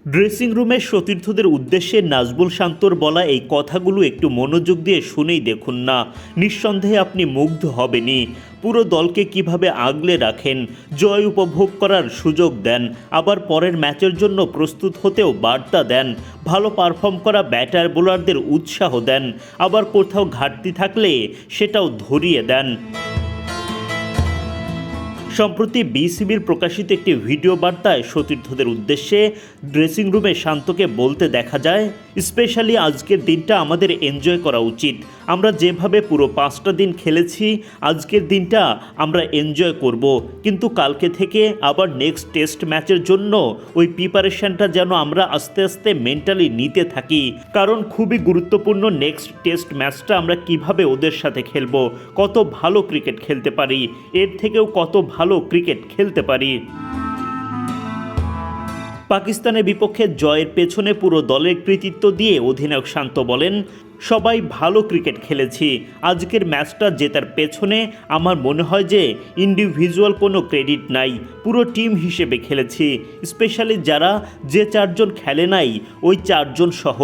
Dressing রুমে সতীর্থদের উদ্দেশ্যে নাজবুল শান্তর বলা এই কথাগুলো একটু মনোযোগ দিয়ে শুনেই দেখুন না, নিঃসন্দেহে আপনি মুগ্ধ হবেনই। পুরো দলকে কিভাবে আগলে রাখেন, জয় উপভোগ করার সুযোগ দেন, আবার পরের ম্যাচের জন্য প্রস্তুত হতেও বার্তা দেন, ভালো পারফর্ম করা ব্যাটার বোলারদের উৎসাহ দেন, আবার কোথাও ঘাটতি থাকলে সেটাও ধরিয়ে দেন। সম্প্রতি বিসিবির প্রকাশিত একটি ভিডিও বার্তায় সতীর্থদের উদ্দেশ্যে ড্রেসিং রুমে শান্তকে বলতে দেখা যায়, স্পেশালি আজকের দিনটা আমাদের এনজয় করা উচিত। আমরা যেভাবে পুরো 5টা দিন খেলেছি, আজকের দিনটা আমরা এনজয় করব, কিন্তু কালকে থেকে আবার নেক্সট টেস্ট ম্যাচের জন্য ওই প্রিপারেশনটা যেন আমরা আস্তে আস্তে মেন্টালি নিতে থাকি, কারণ খুবই গুরুত্বপূর্ণ নেক্সট টেস্ট ম্যাচটা আমরা কিভাবে ওদের সাথে খেলবো, কত ভালো ক্রিকেট খেলতে পারি, এর থেকেও কত ভালো ক্রিকেট খেলতে পারি। পাকিস্তানের বিপক্ষে জয়ের পেছনে পুরো দলের কৃতিত্ব দিয়ে অধিনায়ক শান্ত বলেন, সবাই ভালো ক্রিকেট খেলেছি, আজকের ম্যাচটা জেতার পেছনে আমার মনে হয় যে ইন্ডিভিজুয়াল কোনো ক্রেডিট নাই, পুরো টিম হিসেবে খেলেছি, স্পেশালি যারা যে 4জন খেলে নাই ওই 4জন সহ।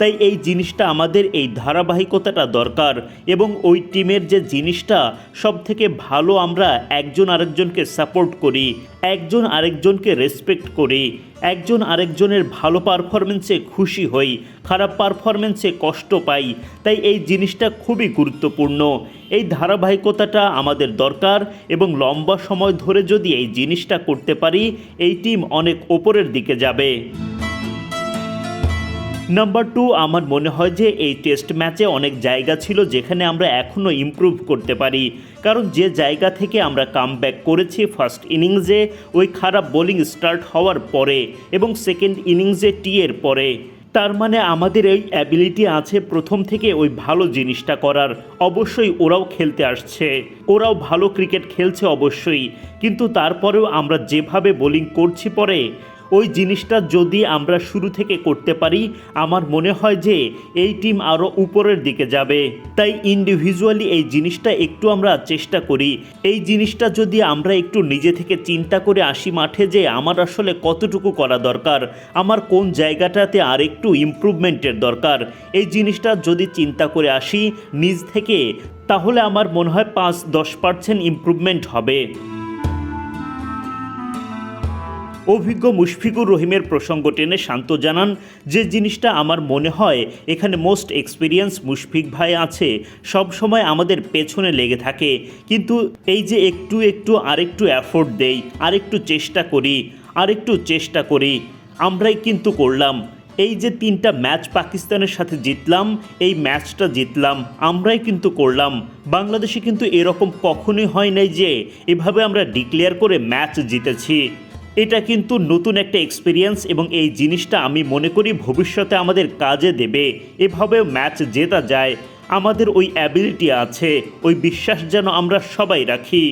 তাই এই জিনিসটা আমাদের এই ধারাবাহিকতাটা দরকার, এবং ওই টিমের যে জিনিসটা সব থেকে ভালো, আমরা একজন আরেকজনকে সাপোর্ট করি, একজন আরেকজনকে রেসপেক্ট করি, একজন আরেকজনের ভালো পারফরমেন্সে খুশি হই, খারাপ পারফরমেন্সে কষ্ট পাই। তাই এই জিনিসটা খুবই গুরুত্বপূর্ণ, এই ধারাবাহিকতাটা আমাদের দরকার, এবং লম্বা সময় ধরে যদি এই জিনিসটা করতে পারি, এই টিম অনেক ওপরের দিকে যাবে। নাম্বার 2, আমার মনে হয় যে এই টেস্ট ম্যাচে অনেক জায়গা ছিল যেখানে আমরা এখনও ইমপ্রুভ করতে পারি, কারণ যে জায়গা থেকে আমরা কামব্যাক করেছি ফার্স্ট ইনিংসে ওই খারাপ বোলিং স্টার্ট হওয়ার পরে এবং সেকেন্ড ইনিংসে টিয়ের পরে, তার মানে আমাদের এই অ্যাবিলিটি আছে প্রথম থেকে ওই ভালো জিনিসটা করার। অবশ্যই ওরাও খেলতে আসছে, ওরাও ভালো ক্রিকেট খেলছে অবশ্যই, কিন্তু তারপরেও আমরা যেভাবে বোলিং করছি পরে, ওই জিনিসটা যদি আমরা শুরু থেকে করতে পারি, আমার মনে হয় যে এই টিম আরও উপরের দিকে যাবে। তাই ইন্ডিভিজুয়ালি এই জিনিসটা একটু আমরা চেষ্টা করি, এই জিনিসটা যদি আমরা একটু নিজে থেকে চিন্তা করে আসি মাঠে, যে আমার আসলে কতটুকু করা দরকার, আমার কোন জায়গাটাতে আর একটু ইমপ্রুভমেন্টের দরকার, এই জিনিসটা যদি চিন্তা করে আসি নিজ থেকে, তাহলে আমার মনে হয় 5-10% ইমপ্রুভমেন্ট হবে। অভিজ্ঞ মুশফিকুর রহিমের প্রসঙ্গ টেনে শান্ত জানান, যে জিনিসটা আমার মনে হয় এখানে মোস্ট এক্সপিরিয়েন্স মুশফিক ভাই আছে, সব সময় আমাদের পেছনে লেগে থাকে, কিন্তু এই যে একটু একটু আরেকটু এফোর্ট দেই, আরেকটু চেষ্টা করি, আমরাই কিন্তু করলাম। এই যে 3টা ম্যাচ পাকিস্তানের সাথে জিতলাম, এই ম্যাচটা জিতলাম আমরাই কিন্তু করলাম। বাংলাদেশে কিন্তু এরকম কখনোই হয় নাই যে এভাবে আমরা ডিক্লেয়ার করে ম্যাচ জিতেছি। এটা কিন্তু নতুন একটা এক্সপিরিয়েন্স, এবং এই জিনিসটা আমি মনে করি ভবিষ্যতে আমাদের কাজে দেবে। এভাবেও ম্যাচ জেতা যায়, আমাদের ওই অ্যাবিলিটি আছে, ওই বিশ্বাস যেন আমরা সবাই রাখি।